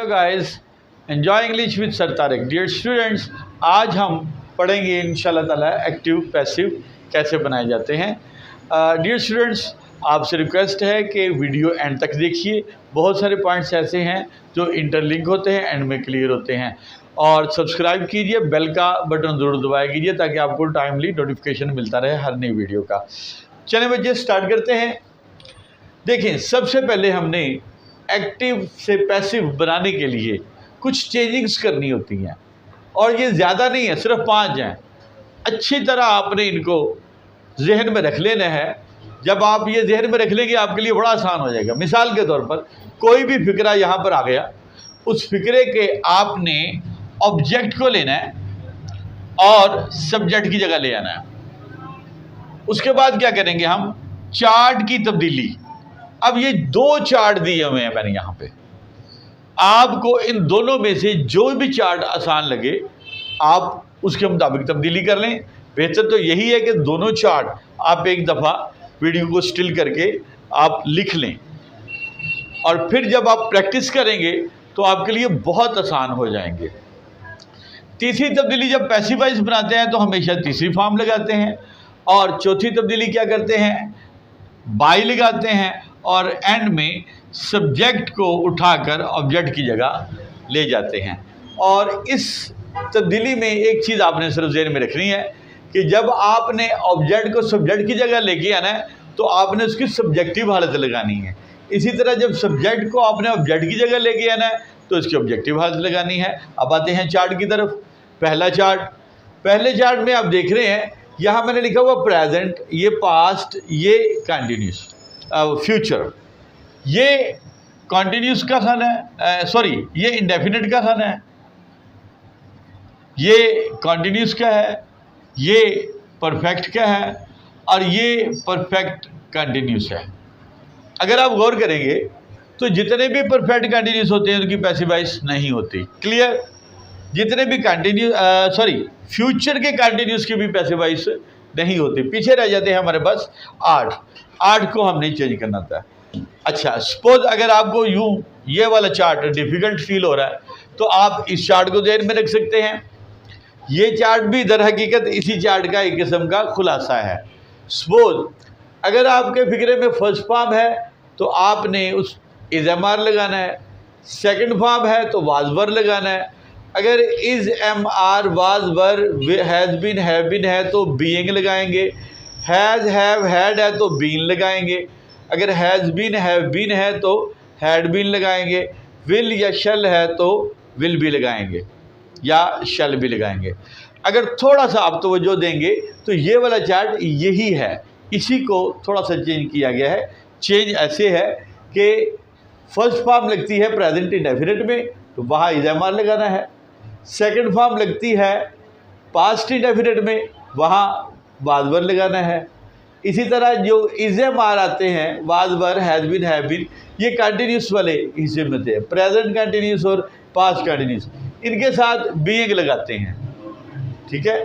Hello guys, enjoy English with sir Tariq. Dear students, आज हम पढ़ेंगे इंशाल्लाह ताला एक्टिव पैसिव कैसे बनाए जाते हैं। डियर स्टूडेंट्स, आपसे रिक्वेस्ट है कि वीडियो एंड तक देखिए। बहुत सारे पॉइंट्स ऐसे हैं जो इंटरलिंक होते हैं, एंड में क्लियर होते हैं। और सब्सक्राइब कीजिए, बेल का बटन ज़रूर दबाया कीजिए ताकि आपको टाइमली नोटिफिकेशन मिलता रहे हर नई वीडियो का। चलें बच्चे, स्टार्ट करते हैं। देखें, सबसे पहले हमने एक्टिव से पैसिव बनाने के लिए कुछ चेंजिंग्स करनी होती हैं, और ये ज़्यादा नहीं है, सिर्फ 5 हैं। अच्छी तरह आपने इनको जहन में रख लेना है। जब आप ये जहन में रख लेंगे आपके लिए बड़ा आसान हो जाएगा। मिसाल के तौर पर कोई भी फिक्रा यहाँ पर आ गया, उस फिक्रे के आपने ऑब्जेक्ट को लेना है और सब्जेक्ट की जगह ले आना है। उसके बाद क्या करेंगे हम, चार्ट की तब्दीली। अब ये 2 चार्ट दिए हुए हैं मैंने यहाँ पे, आपको इन दोनों में से जो भी चार्ट आसान लगे आप उसके मुताबिक तब्दीली कर लें। बेहतर तो यही है कि दोनों चार्ट आप एक दफ़ा वीडियो को स्टिल करके आप लिख लें, और फिर जब आप प्रैक्टिस करेंगे तो आपके लिए बहुत आसान हो जाएंगे। तीसरी तब्दीली, जब पैसिव वॉइस बनाते हैं तो हमेशा तीसरी फॉर्म लगाते हैं, और चौथी तब्दीली क्या करते हैं, बाई लगाते हैं, और एंड में सब्जेक्ट को उठाकर ऑब्जेक्ट की जगह ले जाते हैं। और इस तब्दीली में एक चीज़ आपने सिर्फ ज़हन में रखनी है कि जब आपने ऑब्जेक्ट को सब्जेक्ट की जगह लेके आना है तो आपने उसकी सब्जेक्टिव हालत लगानी है। इसी तरह जब सब्जेक्ट को आपने ऑब्जेक्ट की जगह लेके आना है तो इसकी ऑब्जेक्टिव हालत लगानी है। अब आते हैं चार्ट की तरफ। पहला चार्ट, पहले चार्ट में आप देख रहे हैं यहाँ मैंने लिखा हुआ प्रेजेंट, ये पास्ट, ये कंटिन्यूस, फ्यूचर। ये कॉन्टिन्यूस का खाना है, सॉरी ये इंडेफिनिट का खाना है, ये कॉन्टिन्यूस का है, ये परफेक्ट का है, और ये परफेक्ट कंटिन्यूस है। अगर आप गौर करेंगे तो जितने भी परफेक्ट कंटिन्यूस होते हैं उनकी पैसिव वॉइस नहीं होती। क्लियर? जितने भी फ्यूचर के कंटिन्यूस की भी पैसिव वॉइस नहीं होती। पीछे रह जाते हैं हमारे पास 8 को हमने चेंज करना था। अच्छा, सपोज अगर आपको यूं ये वाला चार्ट डिफ़िकल्ट फील हो रहा है तो आप इस चार्ट को ध्यान में रख सकते हैं। ये चार्ट भी दर हकीकत इसी चार्ट का एक किस्म का खुलासा है। सपोज अगर आपके फिक्रे में फर्स्ट फॉर्म है तो आपने उस इज़-एम-आर लगाना है, सेकंड फॉर्म है तो वाज-वर लगाना है। अगर is am are was were has been have been है तो बीइंग लगाएंगे, हैज़ हैव हैड है तो बीन लगाएंगे। अगर हैज़ बीन हैव बीन है तो हैड बीन लगाएंगे। विल या शल है तो विल भी लगाएंगे या शल भी लगाएंगे। अगर थोड़ा सा आप तवज्जो देंगे तो ये वाला चार्ट यही है, इसी को थोड़ा सा चेंज किया गया है। चेंज ऐसे है कि फर्स्ट फॉर्म लगती है प्रेजेंट इंडेफिनिट में तो वहाँ इज़-एम-आर लगाना है। सेकंड फॉर्म लगती है पास्ट इंडेफिनिट में, वहाँ वाज-वर लगाना है। इसी तरह जो इज़-एम-आर आते हैं was were has been have been, ये कंटिन्यूस वाले हिस्से में थे, प्रेजेंट कंटिन्यूस और पास्ट कंटिन्यूस, इनके साथ बीइंग लगाते हैं। ठीक है?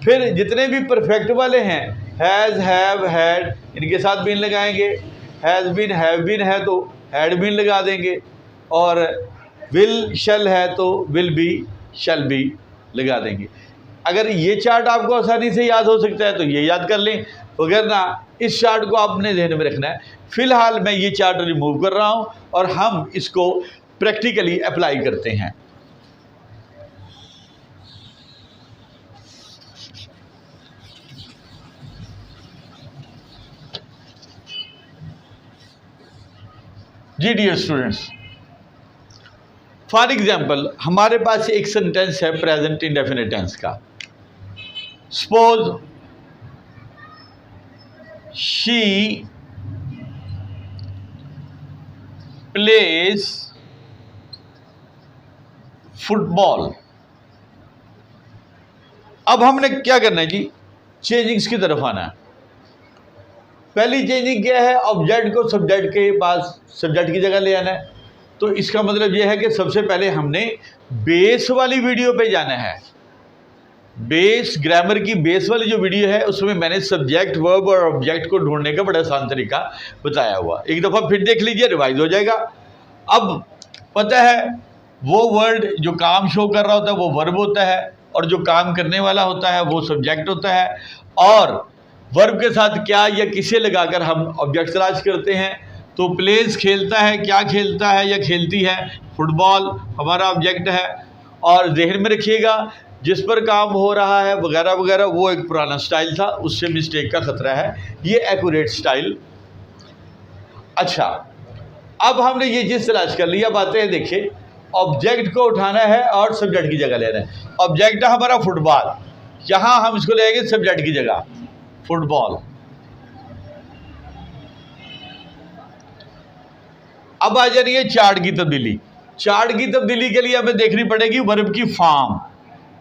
फिर जितने भी परफेक्ट वाले हैं हैज़ हैव हैड, इनके साथ बीन लगाएंगे। हैज़ बीन हैव बीन है तो हैड बीन लगा देंगे, और विल शल है तो विल बी शल भी लगा देंगे। अगर ये चार्ट आपको आसानी से याद हो सकता है तो ये याद कर लें, वगरना इस चार्ट को आपने ध्यान में रखना है। फ़िलहाल मैं ये चार्ट रिमूव कर रहा हूँ और हम इसको प्रैक्टिकली अप्लाई करते हैं। जी डियर स्टूडेंट्स, फॉर एग्जाम्पल हमारे पास एक सेंटेंस है प्रेजेंट इंडेफिनिट टेंस का। Suppose she plays football. अब हमने क्या करना है जी, चेंजिंग्स की तरफ आना है। पहली चेंजिंग क्या है, ऑब्जेक्ट को सब्जेक्ट के पास सब्जेक्ट की जगह ले आना है। तो इसका मतलब यह है कि सबसे पहले हमने बेस वाली वीडियो पे जाना है। बेस ग्रामर की बेस वाली जो वीडियो है उसमें मैंने सब्जेक्ट वर्ब और ऑब्जेक्ट को ढूंढने का बड़ा आसान तरीका बताया हुआ। एक दफ़ा फिर देख लीजिए, रिवाइज हो जाएगा। अब पता है वो वर्ड जो काम शो कर रहा होता है वो वर्ब होता है, और जो काम करने वाला होता है वो सब्जेक्ट होता है। और वर्ब के साथ क्या या किसे लगाकर हम ऑब्जेक्ट तलाश करते हैं। तो प्लेस खेलता है, क्या खेलता है या खेलती है, फुटबॉल हमारा ऑब्जेक्ट है। और ज़हन में रखिएगा जिस पर काम हो रहा है वगैरह वगैरह वो एक पुराना स्टाइल था, उससे मिस्टेक का खतरा है, ये एक्यूरेट स्टाइल। अच्छा, अब हमने ये चीज़ तलाश कर लिया। बातें हैं, देखिए ऑब्जेक्ट को उठाना है और सब्जेक्ट की जगह लेना है। ऑब्जेक्ट है हमारा फुटबॉल, यहाँ हम इसको लेंगे सब्जेक्ट की जगह फुटबॉल। अब आ जा रही है चार्ट की तब्दीली। चार्ट की तब्दीली के लिए हमें देखनी पड़ेगी वर्ब की फॉर्म।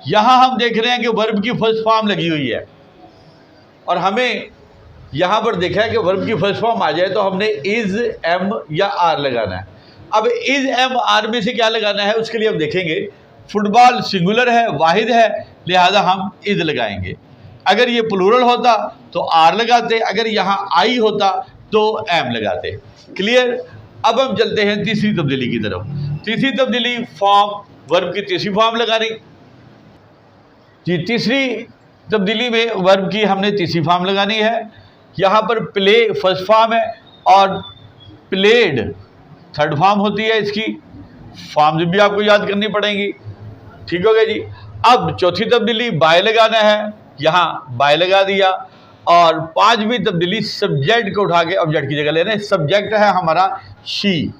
यहाँ हम देख रहे हैं कि वर्ब की फर्स्ट फॉर्म लगी हुई है, और हमें यहाँ पर देखा है कि वर्ब की फर्स्ट फॉर्म आ जाए तो हमने इज, एम या आर लगाना है। अब इज, एम, आर में से क्या लगाना है उसके लिए हम देखेंगे। फुटबॉल सिंगुलर है, वाहिद है, लिहाजा हम इज लगाएंगे। अगर ये प्लूरल होता तो आर लगाते, अगर यहाँ आई होता तो एम लगाते। क्लियर। अब हम चलते हैं तीसरी तब्दीली की तरफ। तीसरी तब्दीली फॉर्म, वर्ब की तीसरी फॉर्म लगानी जी। तीसरी तब्दीली में वर्ब की हमने तीसरी फॉर्म लगानी है। यहाँ पर प्ले फर्स्ट फॉर्म है और प्लेड थर्ड फॉर्म होती है। इसकी फॉर्म्स भी आपको याद करनी पड़ेंगी। ठीक हो गया जी। अब चौथी तब्दीली बाय लगाना है, यहाँ बाय लगा दिया। और पांचवी तब्दीली सब्जेक्ट को उठा के ऑब्जेक्ट की जगह लेना है। सब्जेक्ट है हमारा शी।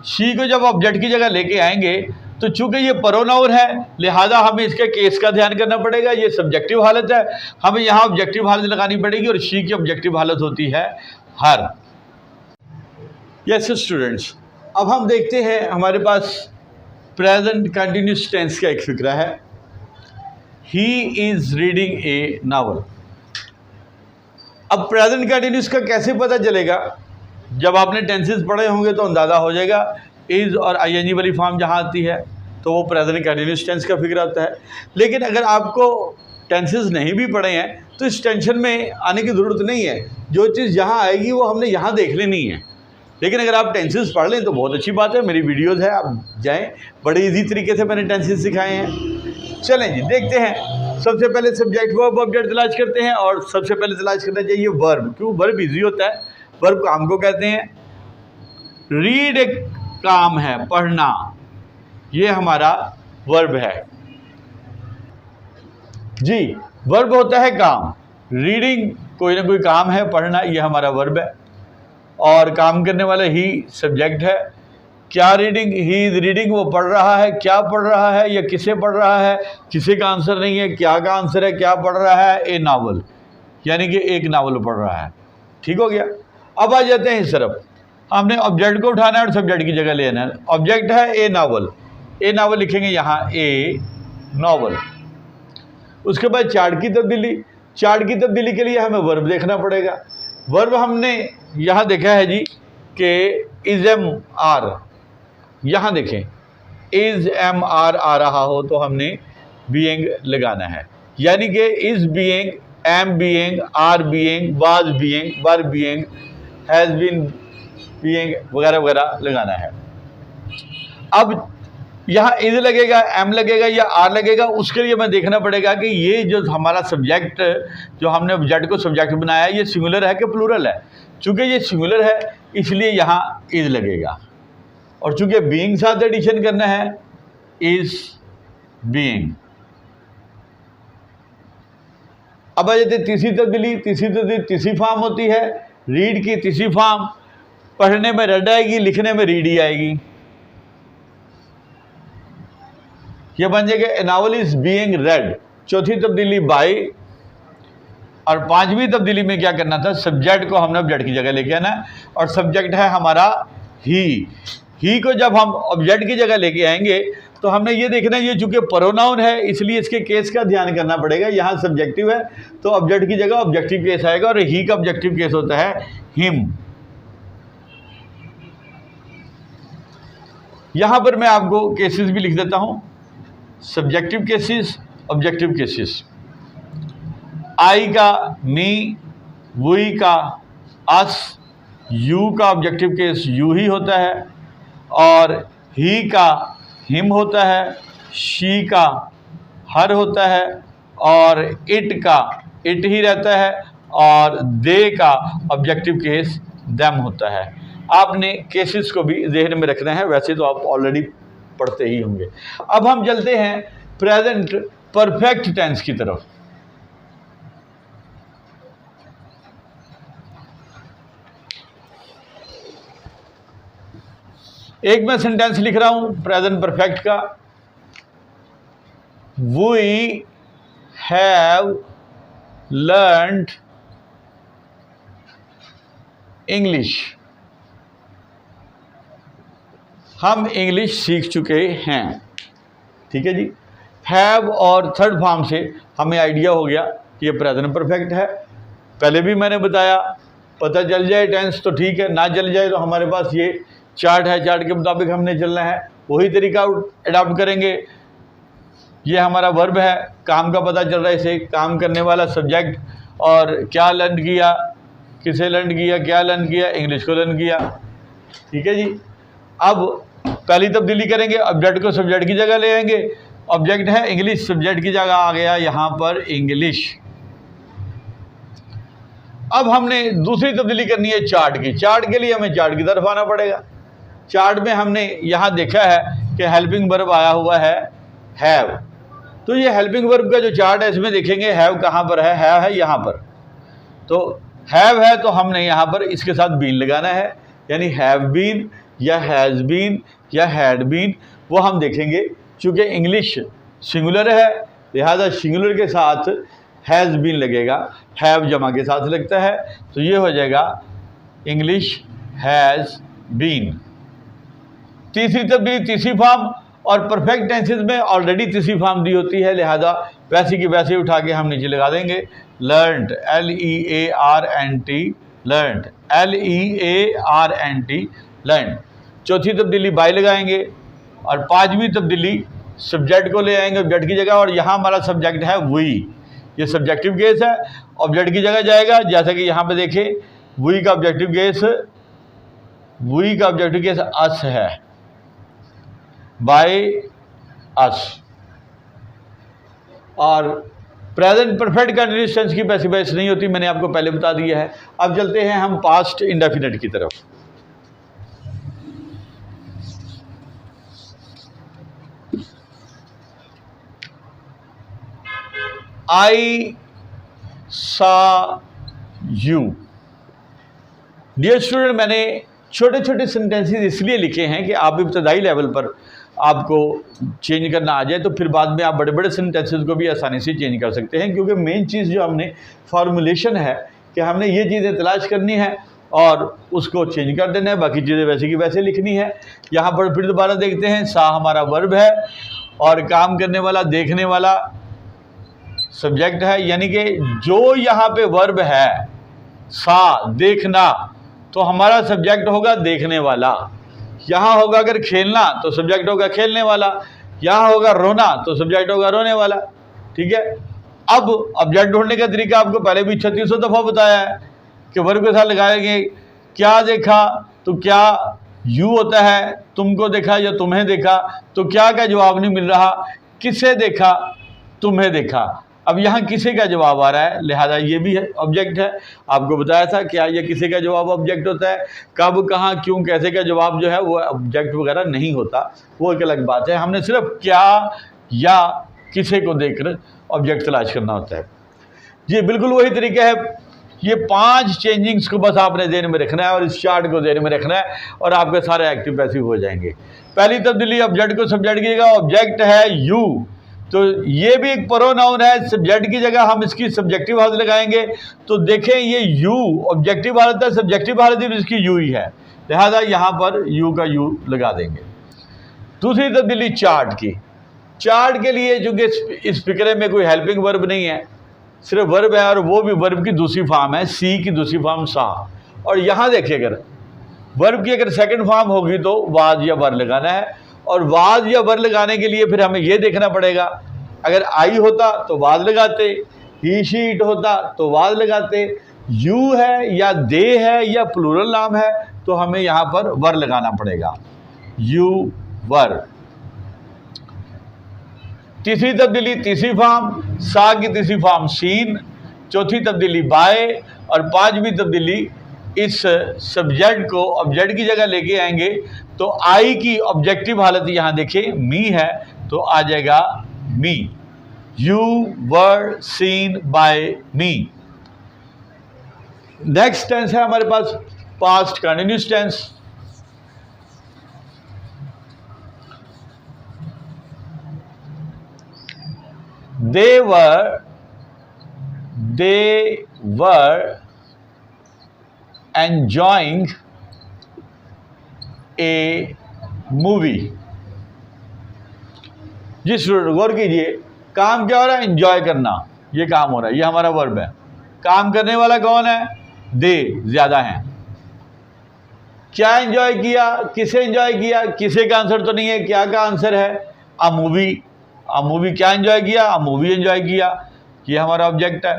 शी को जब ऑब्जेक्ट की जगह लेके आएंगे तो चूंकि ये प्रोनाउन है लिहाजा हमें इसके केस का ध्यान करना पड़ेगा। ये सब्जेक्टिव हालत है, हमें यहाँ ऑब्जेक्टिव हालत लगानी पड़ेगी, और शी की ऑब्जेक्टिव हालत होती है हर। यस स्टूडेंट्स, अब हम देखते हैं हमारे पास प्रेजेंट कंटिन्यूस टेंस का एक फिक्रा है। He is reading A novel. अब प्रेजेंट कंटिन्यूस का कैसे पता चलेगा? जब आपने टेंसेस पढ़े होंगे तो अंदाज़ा हो जाएगा। इज़ और आईएनजी वाली फॉर्म जहाँ आती है तो वो प्रेजेंट कंटिन्यूस टेंस का फिक्र होता है। लेकिन अगर आपको टेंसेस नहीं भी पढ़े हैं तो इस टेंशन में आने की ज़रूरत नहीं है। जो चीज़ यहाँ आएगी वो हमने यहाँ देख लेनी है। लेकिन अगर आप टेंसेस पढ़ लें तो बहुत अच्छी बात है। मेरी वीडियोज़ है, आप जाएँ, बड़े ईजी तरीके से मैंने टेंसेस सिखाए हैं। चलें जी, देखते हैं। सबसे पहले सब्जेक्ट वर्ब ऑब्जेक्ट तलाश करते हैं, और सबसे पहले तलाश करना चाहिए वर्ब। क्यों? वर्ब ईजी होता है। वर्ब काम को कहते हैं। रीड एक काम है, पढ़ना, ये हमारा वर्ब है जी। वर्ब होता है काम। रीडिंग कोई ना कोई काम है, पढ़ना ये हमारा वर्ब है, और काम करने वाला ही सब्जेक्ट है। क्या रीडिंग? ही इज रीडिंग, वो पढ़ रहा है। क्या पढ़ रहा है या किसे पढ़ रहा है? किसे का आंसर नहीं है, क्या का आंसर है। क्या पढ़ रहा है? ए नावल, यानी कि एक नावल पढ़ रहा है। ठीक हो गया। अब आ जाते हैं इस तरफ। हमने ऑब्जेक्ट को उठाना है और सब्जेक्ट की जगह लेना है। ऑब्जेक्ट है ए नावल, ए नावल लिखेंगे यहाँ ए नावल। उसके बाद चार्ट की तब्दीली। चार्ट की तब्दीली के लिए हमें वर्ब देखना पड़ेगा। वर्ब हमने यहाँ देखा है जी कि इज एम आर, यहाँ देखें इज एम आर आ रहा हो तो हमने बीइंग लगाना है, यानी कि is being, am being, are being, was being, were being, has been being वगैरह वगैरह लगाना है। अब यहाँ इज लगेगा, एम लगेगा या आर लगेगा, उसके लिए हमें देखना पड़ेगा कि ये जो हमारा सब्जेक्ट, जो हमने ऑब्जेक्ट को सब्जेक्ट बनाया है, ये सिंगुलर है कि प्लूरल है। चूँकि ये सिंगुलर है इसलिए यहाँ इज लगेगा, और चूँकि बीइंग साथ एडिशन करना है, इज बीइंग। अब आ जाते तीसरी तब्दीली। तीसरी फॉर्म होती है रीड की तीसरी फॉर्म। पढ़ने में रेड आएगी, लिखने में रीड ही आएगी। ये बन जाएगा ए नावल इज बीइंग रेड। चौथी तब्दीली बाय, और पांचवी तब्दीली में क्या करना था? सब्जेक्ट को हमने ऑब्जेक्ट की जगह लेके आना है, और सब्जेक्ट है हमारा ही। ही को जब हम ऑब्जेक्ट की जगह लेके आएंगे तो हमने ये देखना है, ये चूंकि प्रोनाउन है इसलिए इसके केस का ध्यान करना पड़ेगा। यहाँ सब्जेक्टिव है तो ऑब्जेक्ट की जगह ऑब्जेक्टिव केस आएगा, और ही का ऑब्जेक्टिव केस होता है हिम। यहाँ पर मैं आपको केसेस भी लिख देता हूँ। Subjective cases, objective cases. I का मी, वी का अस, यू का ऑब्जेक्टिव केस यू ही होता है, और ही का हिम होता है, शी का हर होता है, और इट का इट ही रहता है, और दे का ऑब्जेक्टिव केस देम होता है। आपने केसेस को भी ज़हन में रखना है, वैसे तो आप ऑलरेडी पढ़ते ही होंगे। अब हम चलते हैं प्रेजेंट परफेक्ट टेंस की तरफ। एक मैं सेंटेंस लिख रहा हूं प्रेजेंट परफेक्ट का। We have learned English. हम इंग्लिश सीख चुके हैं। ठीक है जी। हैव और थर्ड फॉर्म से हमें आइडिया हो गया कि ये प्रेजेंट परफेक्ट है। पहले भी मैंने बताया, पता चल जाए टेंस तो ठीक है, ना चल जाए तो हमारे पास ये चार्ट है, चार्ट के मुताबिक हमने चलना है, वही तरीका अडॉप्ट करेंगे। ये हमारा वर्ब है, काम का पता चल रहा है, इसे काम करने वाला सब्जेक्ट, और क्या लर्न किया, किसे लर्न किया, क्या लर्न किया, इंग्लिश को लर्न किया। ठीक है जी। अब पहली तब्दीली करेंगे, ऑब्जेक्ट को सब्जेक्ट की जगह ले आएंगे। ऑब्जेक्ट है इंग्लिश, सब्जेक्ट की जगह आ गया यहाँ पर इंग्लिश। अब हमने दूसरी तब्दीली करनी है चार्ट की। चार्ट के लिए हमें चार्ट की तरफ आना पड़ेगा। चार्ट में हमने यहाँ देखा है कि हेल्पिंग वर्ब आया हुआ है हैव। तो ये हेल्पिंग वर्ब का जो चार्ट है इसमें देखेंगे हैव कहाँ पर है, हैव है यहाँ पर। तो हैव है तो हमने यहाँ पर इसके साथ बीन लगाना है, यानी हैव बीन या हैज़ बीन या हैड बीन, वो हम देखेंगे। चूँकि इंग्लिश सिंगुलर है लिहाजा सिंगुलर के साथ हैज़ बीन लगेगा, हैव जमा के साथ लगता है, तो ये हो जाएगा इंग्लिश हैज़ बीन। तीसरी तब्दीली तीसरी फॉर्म, और परफेक्ट टेंसेस में ऑलरेडी तीसरी फॉर्म दी होती है, लिहाजा वैसे की वैसे उठा के हम नीचे लगा देंगे। Learned LEARNT learned LEARNT learned. चौथी तब्दीली बाय लगाएंगे, और पांचवी तब्दीली सब्जेक्ट को ले आएंगे ऑब्जेक्ट की जगह, और यहाँ हमारा सब्जेक्ट है वी। ये सब्जेक्टिव केस है, ऑब्जेक्ट की जगह जाएगा। जैसा कि यहाँ पे देखें वी का ऑब्जेक्टिव केस अस है, बाय अस। और प्रेजेंट परफेक्ट कंटीन्यूअस टेंस की पैसिव वॉइस नहीं होती, मैंने आपको पहले बता दिया है। अब चलते हैं हम पास्ट इंडेफिनिट की तरफ। I saw you। Dear student, मैंने छोटे छोटे सेंटेंसेस इसलिए लिखे हैं कि आप इब्तदाई लेवल पर आपको चेंज करना आ जाए, तो फिर बाद में आप बड़े बड़े सेंटेंसेस को भी आसानी से चेंज कर सकते हैं। क्योंकि मेन चीज़ जो हमने फॉर्मुलेशन है कि हमने ये चीज़ें तलाश करनी है और उसको चेंज कर देना है, बाकी चीज़ें वैसे की वैसे लिखनी है। यहाँ पर फिर दोबारा देखते हैं, सा हमारा वर्ब है और काम करने वाला देखने वाला सब्जेक्ट है, यानी कि जो यहाँ पे वर्ब है सा देखना, तो हमारा सब्जेक्ट होगा देखने वाला। यहाँ होगा अगर खेलना तो सब्जेक्ट होगा खेलने वाला, यहाँ होगा रोना तो सब्जेक्ट होगा रोने वाला। ठीक है। अब ऑब्जेक्ट ढूंढने का तरीका आपको पहले भी 3600 दफ़ा बताया है कि वर्ब के साथ लगाएंगे। क्या देखा तो क्या यू होता है, तुमको देखा या तुम्हें देखा, तो क्या का जवाब नहीं मिल रहा, किसे देखा तुम्हें देखा। अब यहाँ किसे का जवाब आ रहा है, लिहाजा ये भी है ऑब्जेक्ट है। आपको बताया था क्या ये किसे का जवाब ऑब्जेक्ट होता है, कब कहाँ क्यों कैसे का जवाब जो है वो ऑब्जेक्ट वगैरह नहीं होता, वो एक अलग बात है। हमने सिर्फ क्या या किसे को देखकर ऑब्जेक्ट तलाश करना होता है। ये बिल्कुल वही तरीका है। ये 5 चेंजिंग्स को बस आपने ध्यान में रखना है और इस चार्ट को ध्यान में रखना है और आपके सारे एक्टिव पैसिव हो जाएंगे। पहली तब्दीली ऑब्जेक्ट को सब्जेक्ट की जगह, ऑब्जेक्ट है यू, तो ये भी एक प्रोनाउन है, सब्जेक्ट की जगह हम इसकी सब्जेक्टिव हालत लगाएंगे। तो देखें ये यू ऑब्जेक्टिव हालत है, सब्जेक्टिव हालत भी इसकी यू ही है, लिहाजा यहाँ पर यू का यू लगा देंगे। दूसरी तब्दीली चार्ट की। चार्ट के लिए चूँकि इस फिक्रे में कोई हेल्पिंग वर्ब नहीं है, सिर्फ वर्ब है और वो भी वर्ब की दूसरी फॉर्म है, सी की दूसरी फॉर्म सा। और यहाँ देखिए अगर वर्ब की अगर सेकंड फॉर्म होगी तो वाज या वर लगाना है, और वाज या वर लगाने के लिए फिर हमें ये देखना पड़ेगा, अगर आई होता तो वाज लगाते, ही शी इट होता तो वाज लगाते, यू है या दे है या प्लूरल नाम है तो हमें यहाँ पर वर लगाना पड़ेगा, यू वर। तीसरी तब्दीली तीसरी फॉर्म, सा की तीसरी फॉर्म सीन, चौथी तब्दीली बाय, और पांचवी तब्दीली इस सब्जेक्ट को ऑब्जेक्ट की जगह लेके आएंगे। तो आई की ऑब्जेक्टिव हालत यहाँ देखिए मी है, तो आ जाएगा me. You were seen by me. Next tense है हमारे पास past continuous tense. They were enjoying a movie। जी स्टूडेंट गौर कीजिए, काम क्या हो रहा है? एंजॉय करना, ये काम हो रहा है, ये हमारा वर्ब है। काम करने वाला कौन है? दे, ज्यादा है। क्या एंजॉय किया? किसे एंजॉय किया? किसे का आंसर तो नहीं है, क्या का आंसर है? A movie. अ मूवी क्या एंजॉय किया? अ मूवी एंजॉय किया, ये हमारा ऑब्जेक्ट है।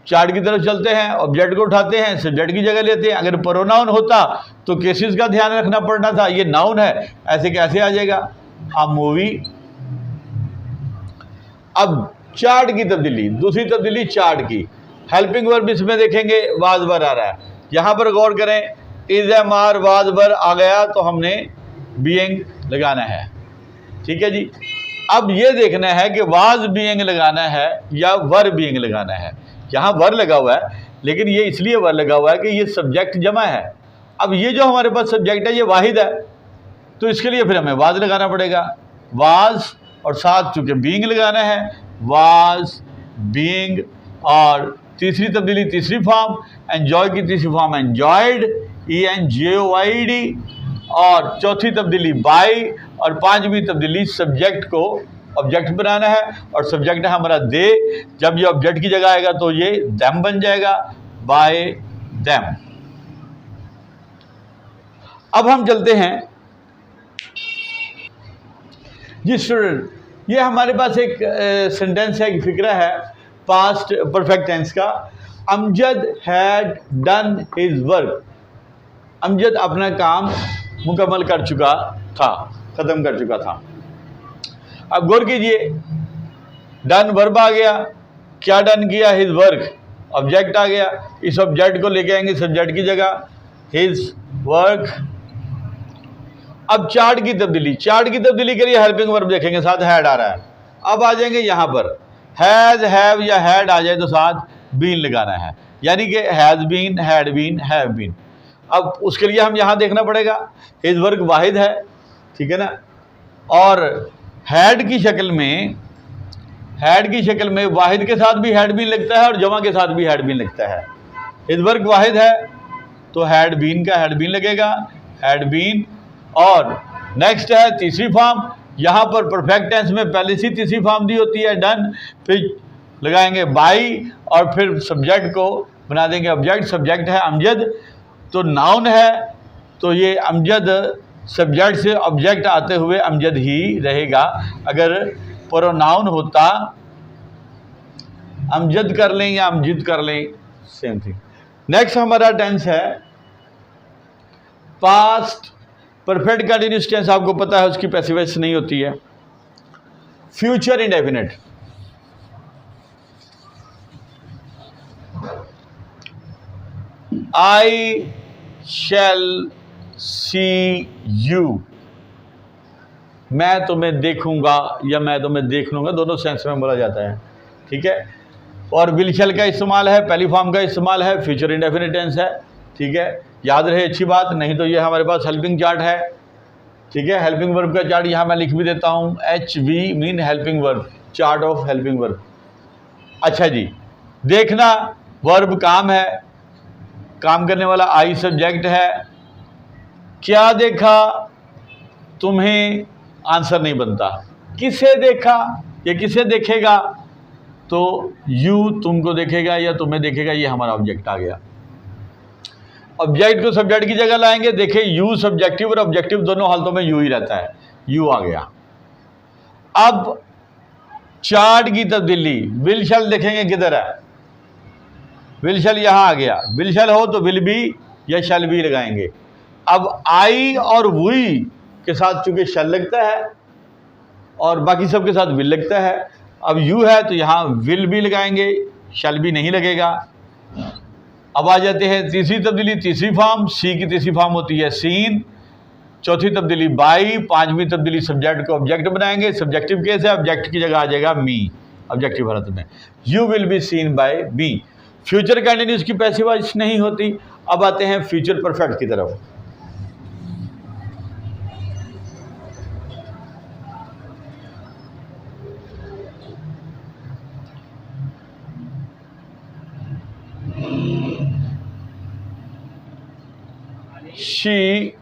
चार्ट की तरफ चलते हैं, ऑब्जेक्ट को उठाते हैं, सब्जेक्ट की जगह लेते हैं। अगर प्रोनाउन होता तो केसेस का ध्यान रखना पड़ना था, ये नाउन है, ऐसे कैसे आ जाएगा? A movie. अब चार्ट की तब्दीली, दूसरी तब्दीली चार्ट की, हेल्पिंग वर्ब इसमें देखेंगे वाज वर आ रहा है। यहां पर गौर करें, is am are was were आ गया तो हमने बीइंग लगाना है, ठीक है जी। अब ये देखना है कि वाज बीइंग लगाना है या वर बीइंग लगाना है। यहाँ वर लगा हुआ है, लेकिन ये इसलिए वर लगा हुआ है कि ये सब्जेक्ट जमा है। अब ये जो हमारे पास सब्जेक्ट है ये वाहिद है, तो इसके लिए फिर हमें वाज लगाना पड़ेगा। वाज और साथ चूंकि बीइंग लगाना है, वाज बीइंग। और तीसरी तब्दीली तीसरी फॉर्म, एंजॉय की तीसरी फॉर्म एंजॉयड, ENJOYED। और चौथी तब्दीली बाय, और पांचवी तब्दीली सब्जेक्ट को ऑब्जेक्ट बनाना है, और सब्जेक्ट है हमारा दे। जब ये ऑब्जेक्ट की जगह आएगा तो ये देम बन जाएगा, बाय देम। अब हम चलते हैं जी स्टूडेंट, ये हमारे पास एक सेंटेंस है, एक फिक्रा है पास्ट परफेक्ट टेंस का। Amjad had done his work. Amjad अपना काम मुकम्मल कर चुका था, खत्म कर चुका था। अब गौर कीजिए, डन वर्ब आ गया, क्या डन किया? हिज वर्क, ऑब्जेक्ट आ गया, इस ऑब्जेक्ट को लेके आएंगे सब्जेक्ट की जगह, हिज वर्क। अब चार्ट की तब्दीली, चार्ट की तब्दीली के लिए हेल्पिंग वर्ब देखेंगे, साथ हैड आ रहा है। अब आ जाएंगे यहाँ पर, हैज हैव या हैड आ जाए तो साथ बीन लगाना है, यानी कि has been, had been, have been. अब उसके लिए हम यहाँ देखना पड़ेगा, हिज वर्क वाहिद है, ठीक है ना, और हैड की शक्ल में, हैड की शक्ल में वाहिद के साथ भी हैड बीन लगता है और जमा के साथ भी हैड बीन लगता है। हिज वर्क वाहिद है तो हैड बीन का हैड बीन लगेगा, हैड बीन। और नेक्स्ट है तीसरी फॉर्म, यहाँ पर परफेक्ट टेंस में पहले से तीसरी फॉर्म दी होती है डन, फिर लगाएंगे बाई और फिर सब्जेक्ट को बना देंगे ऑब्जेक्ट। सब्जेक्ट है अमजद, तो नाउन है, तो ये अमजद सब्जेक्ट से ऑब्जेक्ट आते हुए अमजद ही रहेगा। अगर प्रोनाउन होता अमजद कर लें या अमजिद कर लें, सेम थिंग। नेक्स्ट हमारा टेंस है पास्ट परफेक्ट कंटिन्यूअस टेंस। आपको पता है उसकी पैसिव वॉइस नहीं होती है। Future indefinite, I shall see you, मैं तुम्हें देखूंगा या मैं तुम्हें देख लूंगा, दोनों सेंस में बोला जाता है, ठीक है। और विल शैल का इस्तेमाल है, पहली फॉर्म का इस्तेमाल है, फ्यूचर इंडेफिनिट टेंस है, ठीक है। याद रहे, अच्छी बात, नहीं तो ये हमारे पास हेल्पिंग चार्ट है, ठीक है। हेल्पिंग वर्ब का चार्ट यहाँ मैं लिख भी देता हूँ, HV mean helping verb, chart of helping verb. अच्छा जी, देखना वर्ब काम है, काम करने वाला आई सब्जेक्ट है। क्या देखा? तुम्हें आंसर नहीं बनता। किसे देखा? ये किसे देखेगा? तो यू तुमको देखेगा या तुम्हें देखेगा, ये हमारा ऑब्जेक्ट आ गया। ऑब्जेक्ट को सब्जेक्ट की जगह लाएंगे, देखिए यू सब्जेक्टिव और ऑब्जेक्टिव दोनों हालतों में यू ही रहता है, यू आ गया। अब चार्ट की तब्दीली, विल शैल देखेंगे किधर है, विल शैल यहाँ आ गया। विल शैल हो तो विल बी या शैल बी लगाएंगे। अब आई और वी के साथ चूंकि शैल लगता है और बाकी सबके साथ विल लगता है। अब यू है तो यहाँ विल भी लगाएंगे, शैल भी नहीं लगेगा। अब आ जाते हैं तीसरी तब्दीली, तीसरी फॉर्म, सी की तीसरी फॉर्म होती है सीन। चौथी तब्दीली बाई। पांचवी तब्दीली सब्जेक्ट को ऑब्जेक्ट बनाएंगे, सब्जेक्टिव केस है, ऑब्जेक्ट की जगह आ जाएगा मी, ऑब्जेक्टिव हालत में। You will be seen by me. Future continuous की पैसिव वॉइस नहीं होती। अब आते हैं फ्यूचर परफेक्ट की तरफ। शी,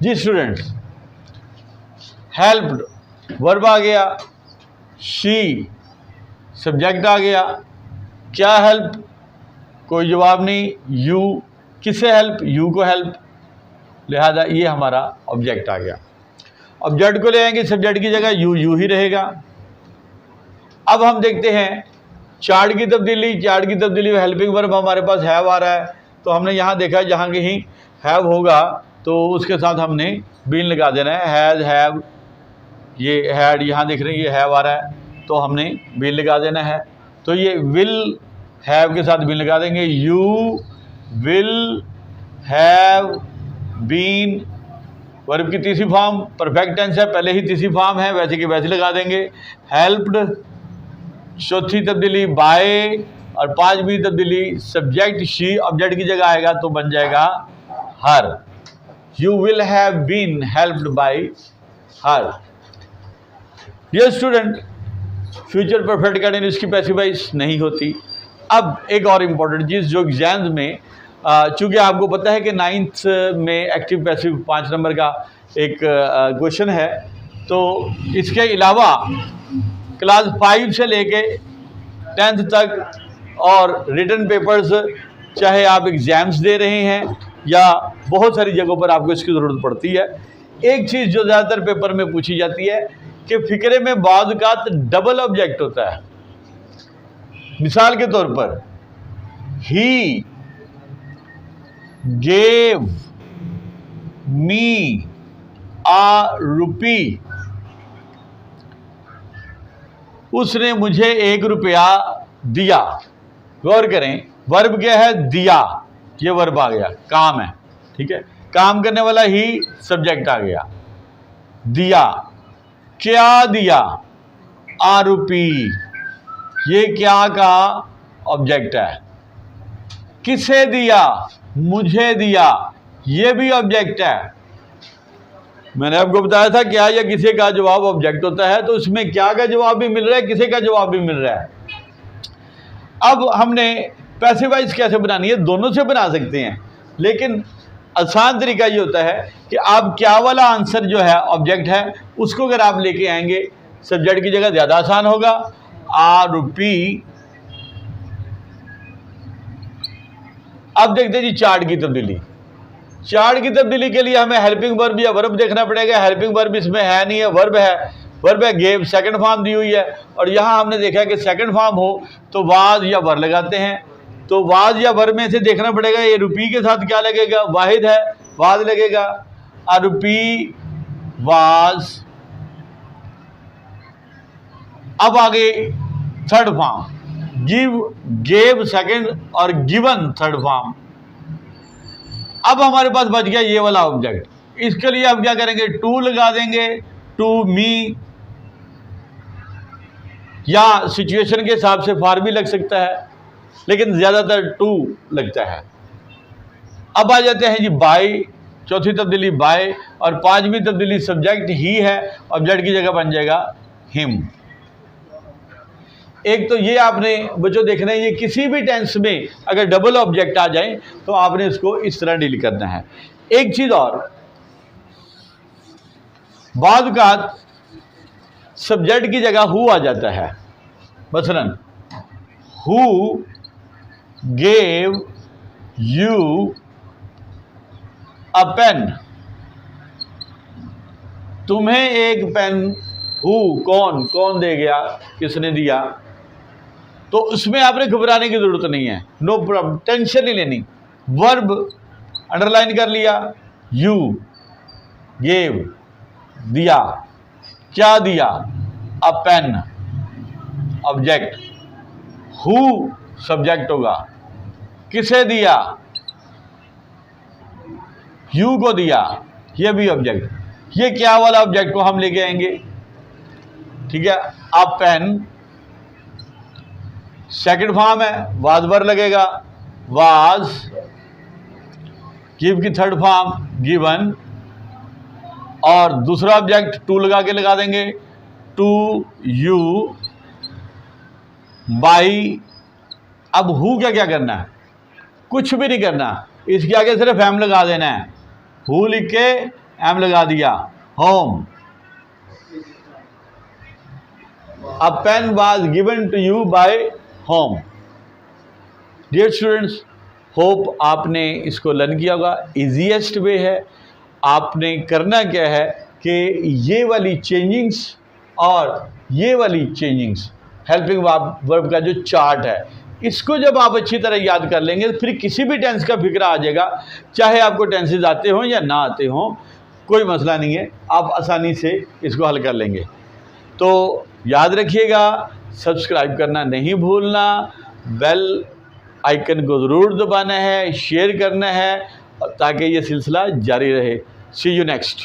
जी स्टूडेंट्स, हेल्प्ड वर्ब आ गया, शी सब्जेक्ट आ गया। क्या हेल्प, कोई जवाब नहीं। यू, किसे हेल्प, यू को हेल्प, लिहाजा ये हमारा ऑब्जेक्ट आ गया। ऑब्जेक्ट को ले आएंगे सब्जेक्ट की जगह, यू ही रहेगा। अब हम देखते हैं चार्ट की तब्दीली। चार्ट की तब्दीली में हेल्पिंग वर्ब हमारे पास हैव आ रहा है, तो हमने यहाँ देखा जहाँ कहीं हैव होगा तो उसके साथ हमने बीन लगा देना है। हैज़, हैव, ये हैड यहाँ देख रहे हैं, ये हैव आ रहा है तो हमने बीन लगा देना है। तो ये विल हैव के साथ बीन लगा देंगे। You will have been, verb की तीसरी फॉर्म, परफेक्ट टेंस है, पहले ही तीसरी फॉर्म है, वैसे की वैसे लगा देंगे। हेल्प्ड, चौथी तब्दीली बाय, और पांचवी तब्दीली सब्जेक्ट शी ऑब्जेक्ट की जगह आएगा तो बन जाएगा her. You will have been helped by her. Dear student, future perfect continuous की पैसिव वॉइस नहीं होती। अब एक और इम्पोर्टेंट चीज़ जो एग्जाम्स में, चूँकि आपको पता है कि 9th में एक्टिव पैसिव 5 नंबर का एक क्वेश्चन है, तो इसके अलावा क्लास 5 से लेके 10th तक और रिटन पेपर्स, चाहे आप एग्ज़ाम्स दे रहे हैं या बहुत सारी जगहों पर आपको इसकी ज़रूरत पड़ती है। एक चीज़ जो ज़्यादातर पेपर में पूछी जाती है कि फ़िक्रे में बाद का डबल ऑब्जेक्ट होता है। मिसाल के तौर पर, ही गेव मी आ रुपी, उसने मुझे 1 रुपया दिया। गौर करें, वर्ब क्या है, दिया, ये वर्ब आ गया, काम है, ठीक है, काम करने वाला ही सब्जेक्ट आ गया। दिया, क्या दिया, आ रुपी, ये क्या का ऑब्जेक्ट है। किसे दिया, मुझे दिया, ये भी ऑब्जेक्ट है। मैंने आपको बताया था क्या या किसी का जवाब ऑब्जेक्ट होता है, तो उसमें क्या का जवाब भी मिल रहा है, किसी का जवाब भी मिल रहा है। अब हमने पैसिव वॉइस कैसे बनानी है, दोनों से बना सकते हैं, लेकिन आसान तरीका ये होता है कि आप क्या वाला आंसर जो है ऑब्जेक्ट है उसको अगर आप लेके आएंगे सब्जेक्ट की जगह, ज़्यादा आसान होगा। आ रुपी। अब देखते हैं जी चार्ट की तब्दीली। चार्ट की तब्दीली के लिए हमें हेल्पिंग वर्ब या वर्ब देखना पड़ेगा। हेल्पिंग वर्ब इसमें है नहीं है, वर्ब है। वर्ब है गेव, सेकंड फॉर्म दी हुई है, और यहाँ हमने देखा कि सेकंड फॉर्म हो तो वाज या वर लगाते हैं। तो वाज या वर में से देखना पड़ेगा ये रुपी के साथ क्या लगेगा, वाहिद है, वाज लगेगा। आ रुपी वाज। अब आगे third form, give, gave second और गिवन थर्ड फॉर्म। अब हमारे पास बच गया ये वाला ऑब्जेक्ट। इसके लिए अब क्या करेंगे, टू लगा देंगे, टू मी, या सिचुएशन के हिसाब से फॉर भी लग सकता है, लेकिन ज़्यादातर टू लगता है। अब आ जाते हैं जी बाय, चौथी तब्दीली बाय, और पांचवी तब्दीली सब्जेक्ट ही है, ऑब्जेक्ट की जगह बन जाएगा हिम। एक तो ये आपने बच्चों देखना है, ये किसी भी टेंस में अगर डबल ऑब्जेक्ट आ जाए तो आपने इसको इस तरह डील करना है। एक चीज़ और, बाद का सब्जेक्ट की जगह हु आ जाता है। मसलन who gave you a pen, तुम्हें एक पेन, हु कौन, कौन दे गया, किसने दिया, तो उसमें आपने घबराने की जरूरत नहीं है, नो प्रॉब्लम, टेंशन नहीं लेनी। वर्ब अंडरलाइन कर लिया, यू, गेव दिया, क्या दिया? अ पेन ऑब्जेक्ट, हु सब्जेक्ट होगा, किसे दिया? यू को दिया, ये भी ऑब्जेक्ट। ये क्या वाला ऑब्जेक्ट को हम लेके आएंगे, ठीक है। अ पेन सेकंड फॉर्म है, वाज वर लगेगा, वाज। गिव की थर्ड फॉर्म गिवन, और दूसरा ऑब्जेक्ट टू लगा के लगा देंगे, टू यू बाई। अब हु क्या क्या करना है? कुछ भी नहीं करना, इसके आगे सिर्फ एम लगा देना है। हु लिख के एम लगा दिया। Him, a pen was given to you by him. Dear students, hope आपने इसको लर्न किया होगा। इजीएस्ट वे है। आपने करना क्या है कि ये वाली चेंजिंग्स और ये वाली चेंजिंग्स, हेल्पिंग वर्ब का जो चार्ट है, इसको जब आप अच्छी तरह याद कर लेंगे तो फिर किसी भी टेंस का फिक्र आ जाएगा। चाहे आपको टेंसेज आते हों या ना आते हों, कोई मसला नहीं है, आप आसानी से इसको हल कर लेंगे। तो याद रखिएगा, सब्सक्राइब करना नहीं भूलना, बेल आइकन को ज़रूर दबाना है, शेयर करना है, ताकि ये सिलसिला जारी रहे। सी यू नेक्स्ट।